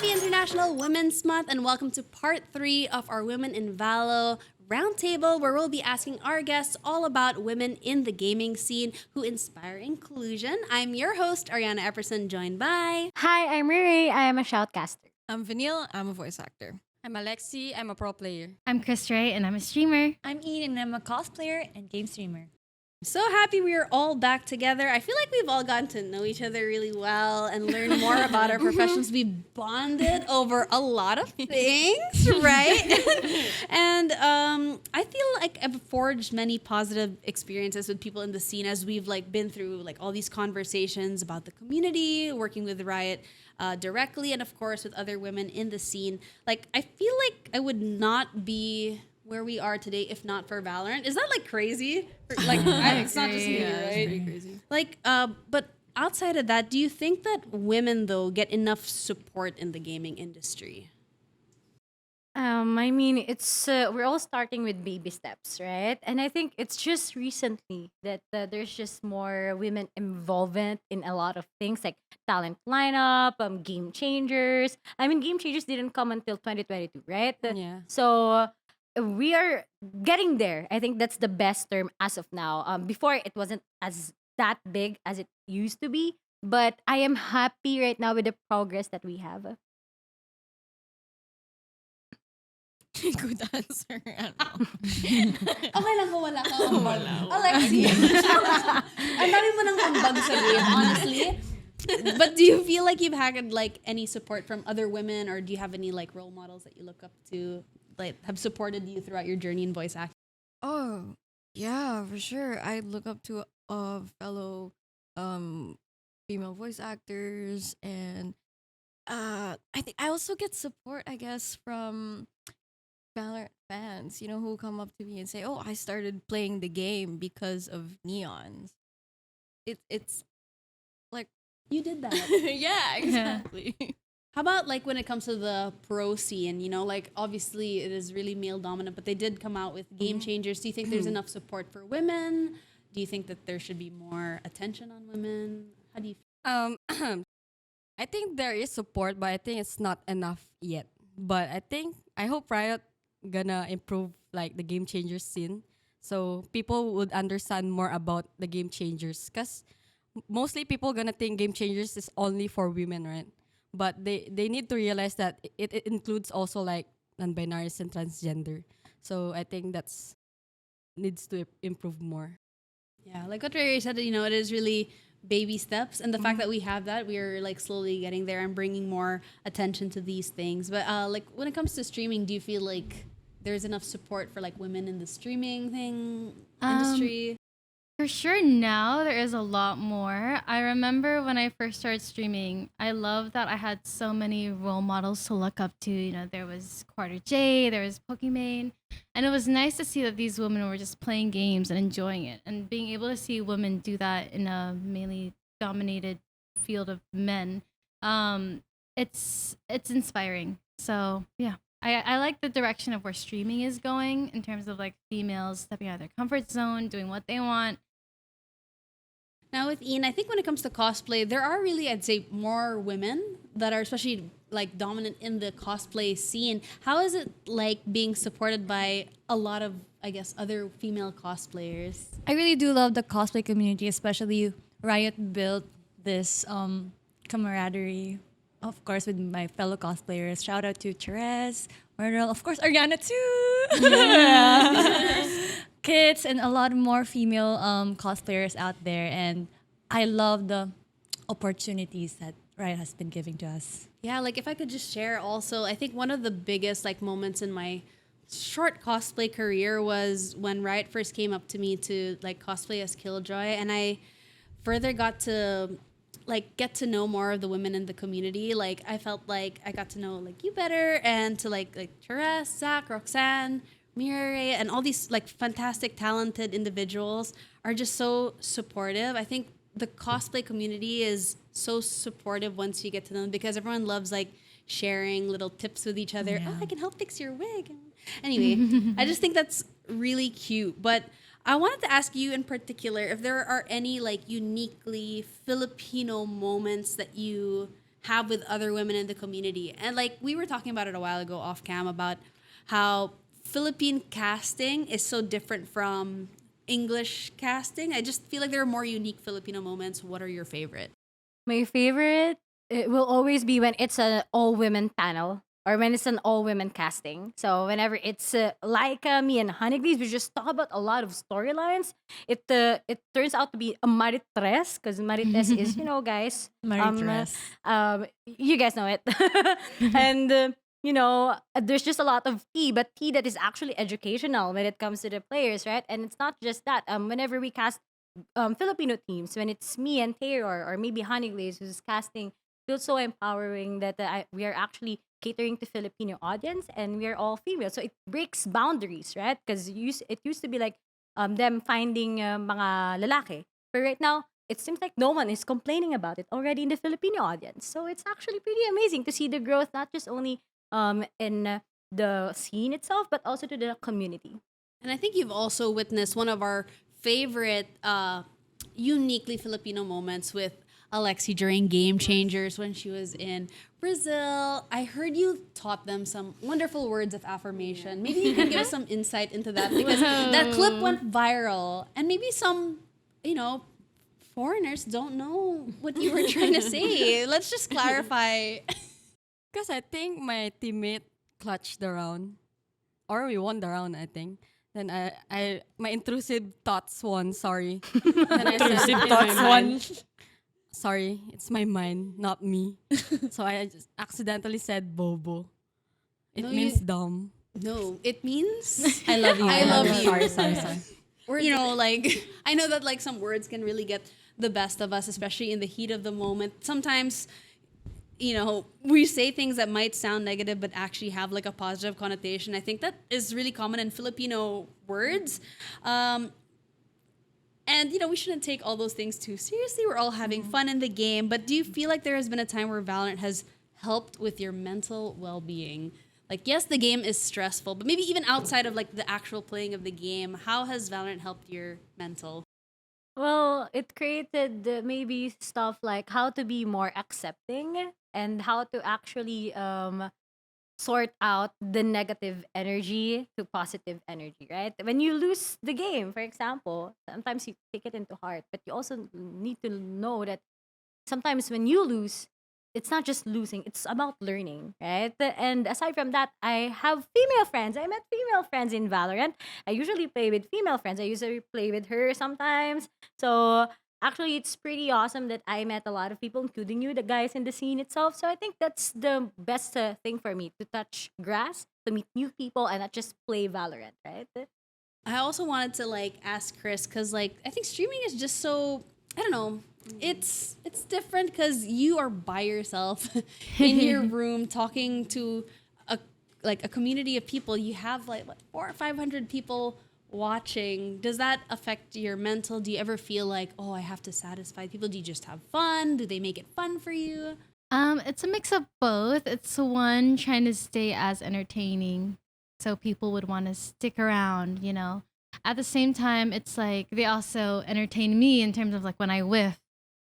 Happy International Women's Month and welcome to part 3 of our Women in Valo Roundtable, where we'll be asking our guests all about women in the gaming scene who inspire inclusion. I'm your host, Aryanna Epperson, joined by... Hi, I'm ReyRey. I am a shoutcaster. I'm Vanille. I'm a voice actor. I'm Alexy. I'm a pro player. I'm KrisRey, and I'm a streamer. I'm Ian and I'm a cosplayer and game streamer. So happy we are all back together. I feel like we've all gotten to know each other really well and learn more about our professions. We've bonded over a lot of things, right? And I feel like I've forged many positive experiences with people in the scene as we've been through all these conversations about the community, working with Riot directly, and of course with other women in the scene. I feel like I would not be where we are today if not for Valorant. Is that crazy? It's not just me, Yeah, right? it's pretty crazy. But outside of that, do you think that women though get enough support in the gaming industry? It's we're all starting with baby steps, right? And I think it's just recently that there's just more women involvement in a lot of things like talent lineup, game changers. Game changers didn't come until 2022, right? Yeah. So we are getting there. I think that's the best term as of now. Before it wasn't as that big as it used to be, but I am happy right now with the progress that we have. Good answer. Okay lang kung wala ka. Alexy. Ang dami mo nang ambag sabihin, honestly. But do you feel like you've had any support from other women, or do you have any role models that you look up to, have supported you throughout your journey in voice acting? Oh, yeah, for sure. I look up to fellow female voice actors, and I think I also get support, I guess, from Valorant fans, who come up to me and say, "Oh, I started playing the game because of neons." It's like You did that. yeah, exactly. How about when it comes to the pro scene, obviously it is really male dominant, but they did come out with game changers. Do you think there's enough support for women? Do you think that there should be more attention on women? How do you feel? I think there is support, but I think it's not enough yet. But I hope Riot gonna improve the game changers scene, so people would understand more about the game changers. Cause mostly people gonna think game changers is only for women, right? But they need to realize that it includes also non-binaries and transgender. So I think that's needs to improve more. Yeah, like what Ray said, it is really baby steps, and the fact that we have that, we're slowly getting there and bringing more attention to these things. But when it comes to streaming, do you feel like there's enough support for women in the streaming industry? For sure now there is a lot more. I remember when I first started streaming, I loved that I had so many role models to look up to. There was Quarter J, there was Pokimane, and it was nice to see that these women were just playing games and enjoying it. And being able to see women do that in a mainly dominated field of men, it's inspiring. So yeah. I like the direction of where streaming is going in terms of females stepping out of their comfort zone, doing what they want. Now with Ian, I think when it comes to cosplay, there are really, I'd say, more women that are especially dominant in the cosplay scene. How is it being supported by a lot of, I guess, other female cosplayers? I really do love the cosplay community, especially Riot built this camaraderie, of course, with my fellow cosplayers. Shout out to Therese, Myrtle, of course, Aryanna too. Yeah. Kids and a lot more female cosplayers out there, and I love the opportunities that Riot has been giving to us. Yeah, if I could just share also, I think one of the biggest moments in my short cosplay career was when Riot first came up to me to cosplay as Killjoy, and I further got to get to know more of the women in the community. I felt like I got to know you better, and to Therese, Zach, Roxanne, ReyRey, and all these fantastic talented individuals are just so supportive. I think the cosplay community is so supportive once you get to know them, because everyone loves sharing little tips with each other. Oh, I can help fix your wig. Anyway, I just think that's really cute. But I wanted to ask you in particular if there are any uniquely Filipino moments that you have with other women in the community. And like we were talking about it a while ago off cam about how Philippine casting is so different from English casting. I just feel like there are more unique Filipino moments. What are your favorite? My favorite, it will always be when it's an all women panel or when it's an all women casting. So whenever it's like me and Honeybees, we just talk about a lot of storylines. It turns out to be a maritres because marites is, guys, Maritres. you guys know it, and. There's just a lot of tea, but tea that is actually educational when it comes to the players, right? And it's not just that. Whenever we cast Filipino teams, when it's me and Taylor or maybe Honeyglaze who's casting, feels so empowering that we are actually catering to Filipino audience and we are all female. So it breaks boundaries, right? Because it used to be like them finding mga lalaki. But right now, it seems like no one is complaining about it already in the Filipino audience. So it's actually pretty amazing to see the growth, not just only in the scene itself, but also to the community. And I think you've also witnessed one of our favorite uniquely Filipino moments with Alexy during Game Changers when she was in Brazil. I heard you taught them some wonderful words of affirmation. Maybe you can give us some insight into that because that clip went viral. And maybe some, foreigners don't know what you were trying to say. Let's just clarify. Because I think my teammate clutched the round. Or we won the round, I think. Then my intrusive thoughts won, sorry. Then I said in my mind, sorry, it's my mind, not me. So I just accidentally said bobo. It No, means dumb. No, it means I love you. I love you. Sorry. Or, I know that like some words can really get the best of us, especially in the heat of the moment. Sometimes, we say things that might sound negative but actually have like a positive connotation. I think that is really common in Filipino words. And, we shouldn't take all those things too seriously. We're all having fun in the game. But do you feel like there has been a time where Valorant has helped with your mental well-being? Like, yes, the game is stressful, but maybe even outside of like the actual playing of the game, how has Valorant helped your mental? Well, it created maybe stuff like how to be more accepting and how to actually sort out the negative energy to positive energy, right? When you lose the game, for example, sometimes you take it into heart, but you also need to know that sometimes when you lose, it's not just losing, it's about learning, right? And aside from that, I have female friends. I met female friends in Valorant. I usually play with female friends. I usually play with her sometimes. So actually, it's pretty awesome that I met a lot of people, including you, the guys in the scene itself. So I think that's the best thing for me, to touch grass, to meet new people, and not just play Valorant, right? I also wanted to like ask Kris because like I think streaming is just so I don't know. It's different because you are by yourself in your room talking to a community of people. You have like what 400 or 500 people watching. Does that affect your mental? Do you ever feel like, oh, I have to satisfy people? Do you just have fun? Do they make it fun for you? It's a mix of both. It's one trying to stay as entertaining so people would want to stick around, At the same time, it's like they also entertain me in terms of like when I whiff.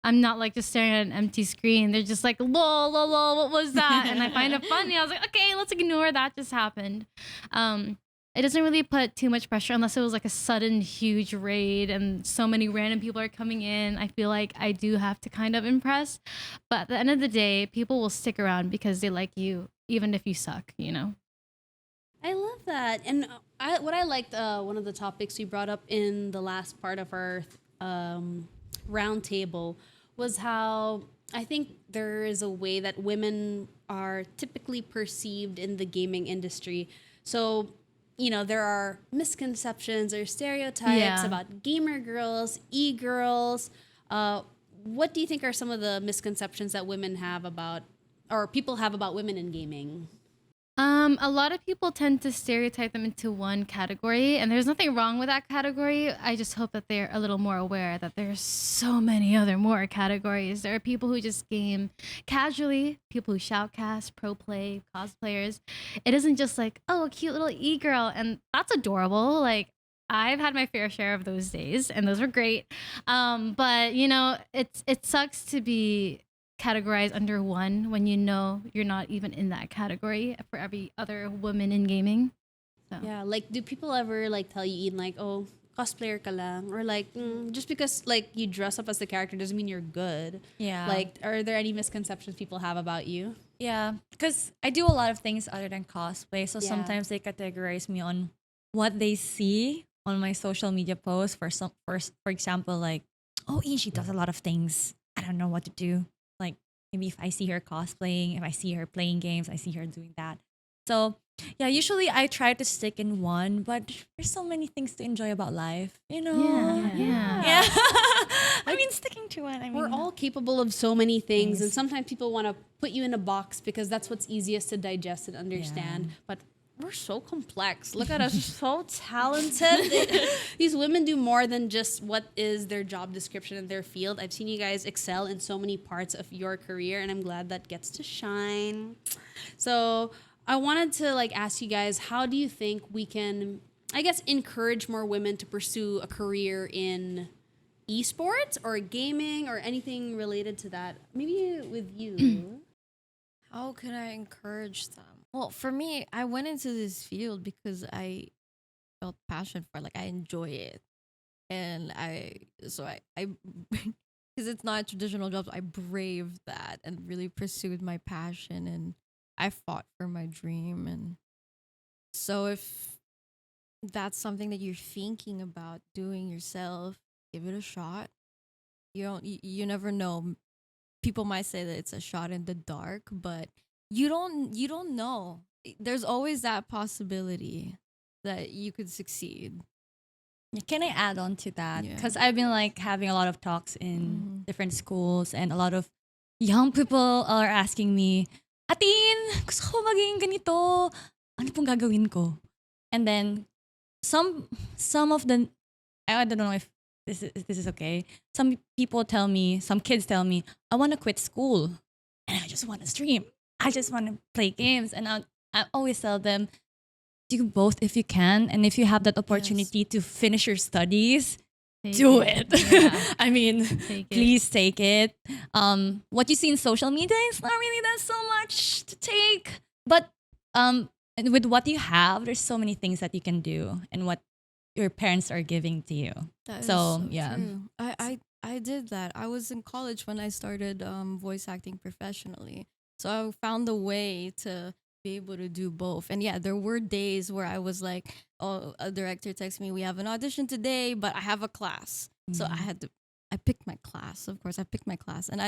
I'm not like just staring at an empty screen. They're just like, lol, lol, lol, what was that? And I find it funny. I was like, okay, let's ignore that just happened. It doesn't really put too much pressure unless it was like a sudden huge raid and so many random people are coming in. I feel like I do have to kind of impress. But at the end of the day, people will stick around because they like you, even if you suck. I love that. And what I liked, one of the topics we brought up in the last part of our round table was how I think there is a way that women are typically perceived in the gaming industry. So, there are misconceptions or stereotypes about gamer girls, e-girls. What do you think are some of the misconceptions that women have about, or people have about women in gaming? A lot of people tend to stereotype them into one category, and there's nothing wrong with that category. I just hope that they're a little more aware that there's so many other more categories. There are people who just game casually, people who shoutcast, pro play, cosplayers. It isn't just like, oh, a cute little e-girl, and that's adorable. Like, I've had my fair share of those days, and those were great. But it sucks to be categorize under one when you know you're not even in that category for every other woman in gaming. So Yeah, like do people ever like tell you Ian like, oh, cosplayer ka lang, or like just because like you dress up as the character doesn't mean you're good. Yeah. Like, are there any misconceptions people have about you? Yeah, because I do a lot of things other than cosplay. So Yeah. sometimes they categorize me on what they see on my social media posts. For example, like, oh, she does a lot of things. I don't know what to do. Like maybe if I see her cosplaying, if I see her playing games, I see her doing that. So yeah, usually I try to stick in one, but there's so many things to enjoy about life, you know. yeah. Yeah. I mean, sticking to one. I mean, We're all capable of so many things, and Things. sometimes people want to put you in a box because that's what's easiest to digest and understand. But we're so complex. Look at us, so talented. These women do more than just what is their job description in their field. I've seen you guys excel in so many parts of your career, and I'm glad that gets to shine. So I wanted to like ask you guys, how do you think we can, I guess, encourage more women to pursue a career in esports or gaming or anything related to that? Maybe with you. How can I encourage them? Well, for me, I went into this field because I felt passion for it. Like I enjoy it. And I because it's not a traditional job, so I braved that and really pursued my passion, and I fought for my dream. And so if that's something that you're thinking about doing yourself, give it a shot. You never know. People might say that it's a shot in the dark, but you don't know. There's always that possibility that you could succeed. can I add on to that? Yeah. Because I've been like having a lot of talks in different schools, and a lot of young people are asking me, Atin, gusto ko maging ganito. Ano pong gagawin ko? And then some of the, I don't know if this is okay. Some kids tell me, I want to quit school and I just want to stream. I just want to play games. And I always tell them, do both if you can. And if you have that opportunity to finish your studies, do it. I mean, Take it. please take it. What you see in social media is not really that so much to take. But and with what you have, there's so many things that you can do and what your parents are giving to you. That is So, yeah. true. I did that. I was in college when I started voice acting professionally. So I found a way to be able to do both. And yeah, there were days where I was like, oh, a director texted me, we have an audition today, but I have a class. So I picked my class. Of course, I picked my class. And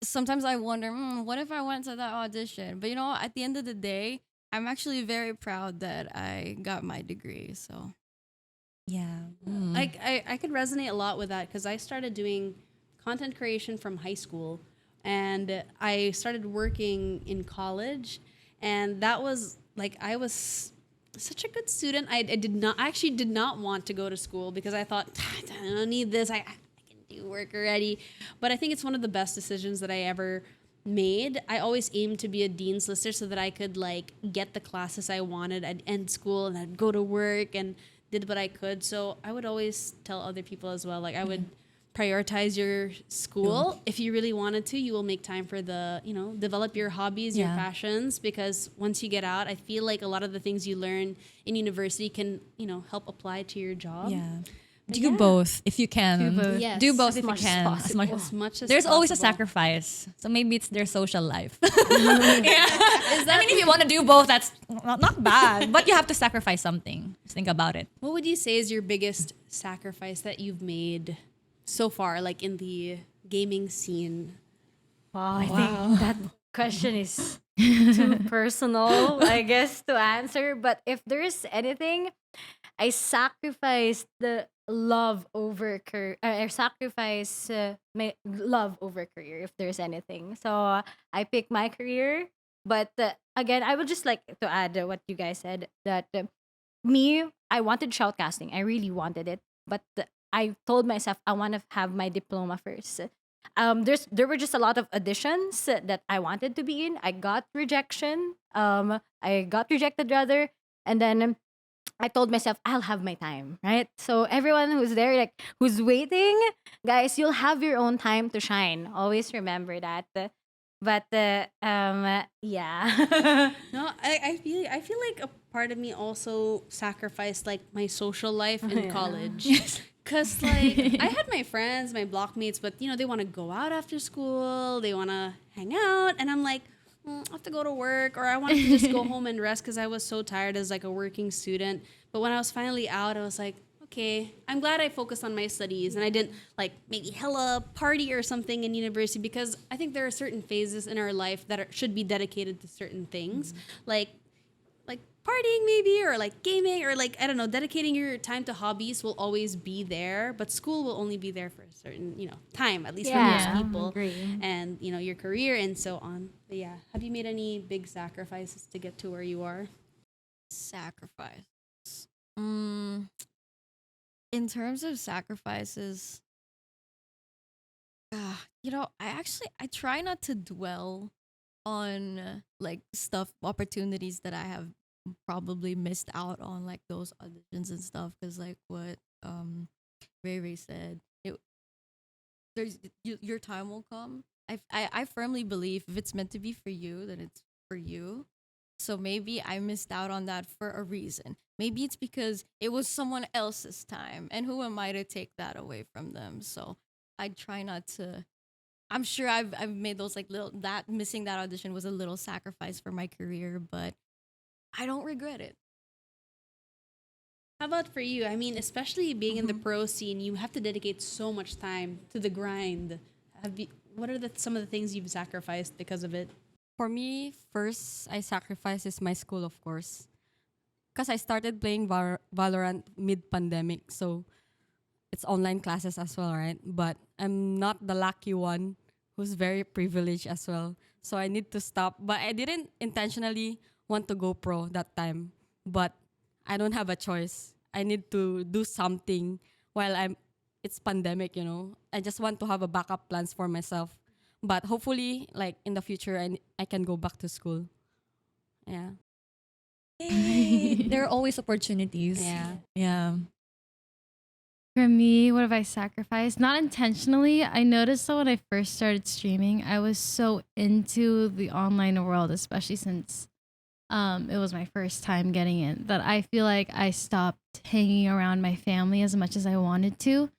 sometimes I wonder, what if I went to that audition? But at the end of the day, I'm actually very proud that I got my degree. So Yeah. I could resonate a lot with that because I started doing content creation from high school, and I started working in college, and that was like I was such a good student. I actually did not want to go to school because I thought I don't need this. I can do work already. But I think it's one of the best decisions that I ever made. I always aimed to be a dean's lister so that I could like get the classes I wanted. I'd end school and I'd go to work and did what I could. So I would always tell other people as well, like I would prioritize your school. If you really wanted to, you will make time for develop your hobbies, your Yeah. passions, because once you get out, I feel like a lot of the things you learn in university can, help apply to your job. Yeah. But Do both if you can. Do both. Yes. Do both As if you much as can. possible. As much as There's always a possible. sacrifice. So maybe it's their social life. I mean, if you want to do both, that's not bad. But you have to sacrifice something. Just think about it. What would you say is your biggest sacrifice that you've made so far, like in the gaming scene? Wow, I think that question is too personal, I guess, to answer. But if there's anything, I sacrificed the love over career. I sacrifice my love over career. If there's anything, so I pick my career. But again, I would just like to add what you guys said that I wanted shoutcasting. I really wanted it, but I told myself I want to have my diploma first. There were just a lot of auditions that I wanted to be in. I got rejected rather, and then I told myself I'll have my time, right? So everyone who's there, like who's waiting, guys, you'll have your own time to shine. Always remember that. But yeah. No, I feel like a part of me also sacrificed like my social life in college. Cause like I had my friends, my blockmates, but they want to go out after school, they want to hang out, and I'm like, I have to go to work, or I wanted to just go home and rest because I was so tired as like a working student. But when I was finally out, I was like, okay, I'm glad I focused on my studies and I didn't like maybe hella party or something in university, because I think there are certain phases in our life that should be dedicated to certain things, like partying maybe, or like gaming, or like I don't know, dedicating your time to hobbies will always be there, but school will only be there for a certain time, at least for most people, Agree. and your career and so on. But yeah, have you made any big sacrifices to get to where you are? Sacrifice. Mm, in terms of sacrifices, I try not to dwell on like stuff, opportunities that I have probably missed out on, like those auditions and stuff, because like what ReyRey said, your time will come. I firmly believe if it's meant to be for you, then it's for you. So maybe I missed out on that for a reason. Maybe it's because it was someone else's time, and who am I to take that away from them? So I try not to. I'm sure I've made those like little, that missing that audition was a little sacrifice for my career, but I don't regret it. How about for you? I mean, especially being in the pro scene, you have to dedicate so much time to the grind. What are some of the things you've sacrificed because of it? For me, first I sacrifice is my school, of course, because I started playing Valorant mid-pandemic, so it's online classes as well, right? But I'm not the lucky one who's very privileged as well, so I need to stop. But I didn't intentionally want to go pro that time, but I don't have a choice. I need to do something while it's pandemic. I just want to have a backup plans for myself. But hopefully, like in the future, I can go back to school. Yeah. There are always opportunities. Yeah. Yeah. For me, what have I sacrificed? Not intentionally. I noticed that when I first started streaming, I was so into the online world, especially since it was my first time getting in, that I feel like I stopped hanging around my family as much as I wanted to.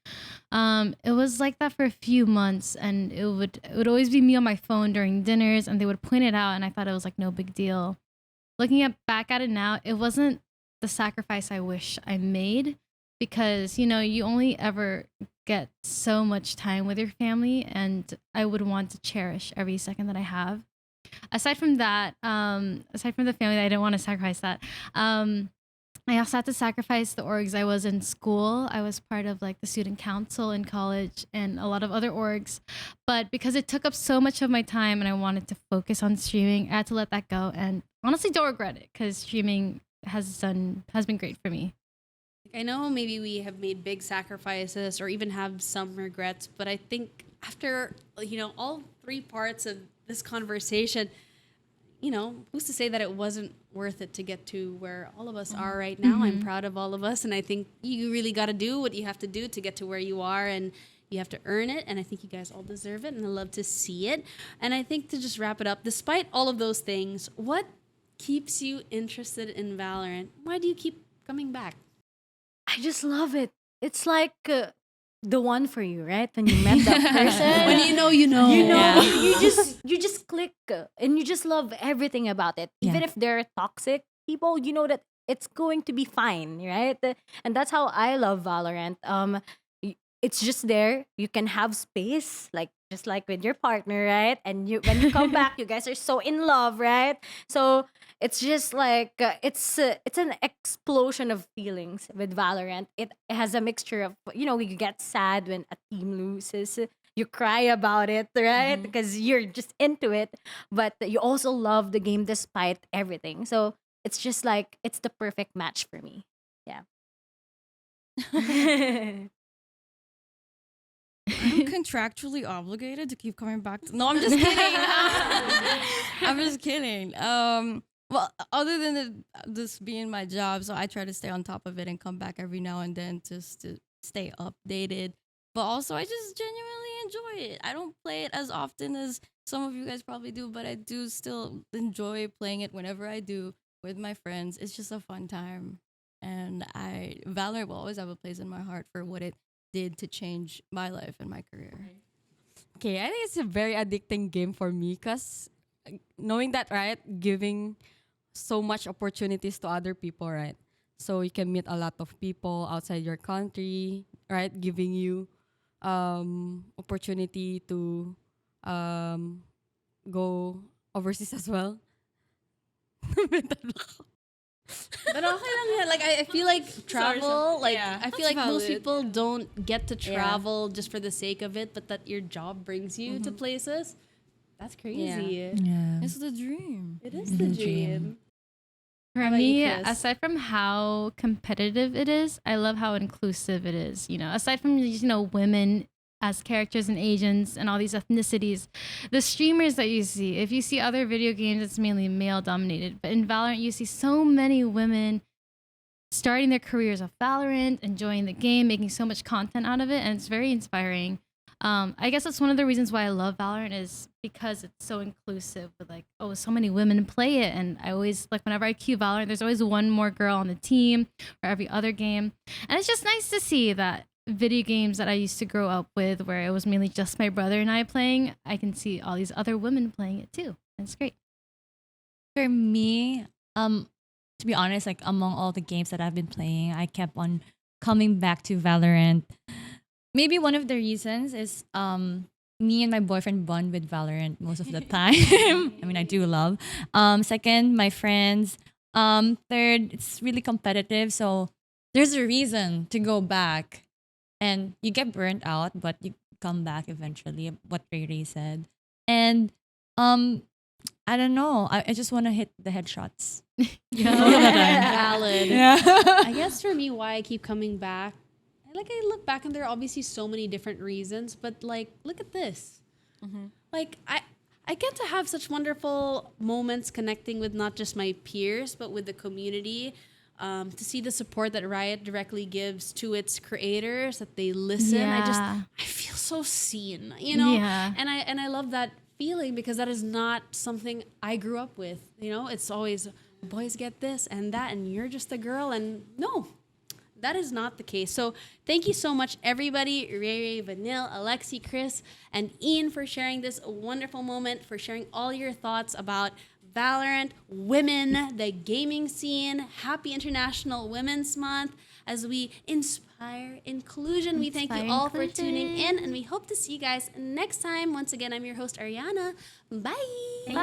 It was like that for a few months, and it would always be me on my phone during dinners, and they would point it out, and I thought it was like no big deal. Looking back at it now, it wasn't the sacrifice I wish I made, because you only ever get so much time with your family, and I would want to cherish every second that I have. Aside from that, aside from the family, I didn't want to sacrifice that. I also had to sacrifice the orgs I was in school. I was part of like the student council in college and a lot of other orgs, but because it took up so much of my time and I wanted to focus on streaming, I had to let that go. And honestly, don't regret it, because streaming has been great for me. I know maybe we have made big sacrifices or even have some regrets, but I think after all three parts of this conversation, who's to say that it wasn't worth it to get to where all of us are right now? I'm proud of all of us, and I think you really got to do what you have to do to get to where you are, and you have to earn it, and I think you guys all deserve it, and I love to see it. And I think to just wrap it up, despite all of those things, what keeps you interested in Valorant? Why do you keep coming back? I just love it. It's like the one for you, right? When you met that person, When you know, you know. you just click, and you just love everything about it. Even if they're toxic people, you know that it's going to be fine, right? And that's how I love Valorant. It's just there. You can have space, like just like with your partner, right? And when you come back, you guys are so in love, right? So it's just like it's an explosion of feelings with Valorant. It has a mixture of you get sad when a team loses, you cry about it, right? Because you're just into it, but you also love the game despite everything. So it's just like it's the perfect match for me. Yeah. I'm contractually obligated to keep coming back. No, I'm just kidding. I'm just kidding. well, other than this being my job, so I try to stay on top of it and come back every now and then just to stay updated. But also, I just genuinely enjoy it. I don't play it as often as some of you guys probably do, but I do still enjoy playing it whenever I do with my friends. It's just a fun time. And Valorant will always have a place in my heart for what it did to change my life and my career. Okay, I think it's a very addicting game for me because knowing that, right, giving so much opportunities to other people, right? So you can meet a lot of people outside your country, right? Giving you opportunity to go overseas as well. But okay lang yan. Like I feel like travel, like Yeah. I feel That's like most valid. people don't get to travel just for the sake of it, but that your job brings you to places. That's crazy. Yeah. It's the dream. It is the dream. For How about you, me, Kris? aside from how competitive it is, I love how inclusive it is. You know, aside from women as characters and agents and all these ethnicities, the streamers that you see, if you see other video games, it's mainly male dominated. But in Valorant, you see so many women starting their careers off Valorant, enjoying the game, making so much content out of it, and it's very inspiring. I guess that's one of the reasons why I love Valorant is because it's so inclusive with like, oh, so many women play it. And I always, like, whenever I queue Valorant, there's always one more girl on the team or every other game. And it's just nice to see that video games that I used to grow up with, where it was mainly just my brother and I playing, I can see all these other women playing it too. And it's great. For me, to be honest, like among all the games that I've been playing, I kept on coming back to Valorant. Maybe one of the reasons is me and my boyfriend bond with Valorant most of the time. I mean, I do love. Second, my friends. Third, it's really competitive, so there's a reason to go back. And you get burnt out, but you come back eventually, what ReyRey said. And I don't know. I just want to hit the headshots. Valid. Yeah. I guess for me, why I keep coming back, like I look back and there are obviously so many different reasons, but like, look at this. Like I get to have such wonderful moments connecting with not just my peers, but with the community. To see the support that Riot directly gives to its creators, that they listen. Yeah. I feel so seen, you know? Yeah. And I love that feeling because that is not something I grew up with. You know, it's always boys get this and that, and you're just a girl. And no, that is not the case. So thank you so much, everybody, ReyRey, Vanille, Alexy, Kris, and Ian for sharing this wonderful moment, for sharing all your thoughts about Valorant, women, the gaming scene. Happy International Women's Month as we inspire inclusion. We thank you all for tuning in, and we hope to see you guys next time. Once again, I'm your host, Aryanna. Bye. Bye.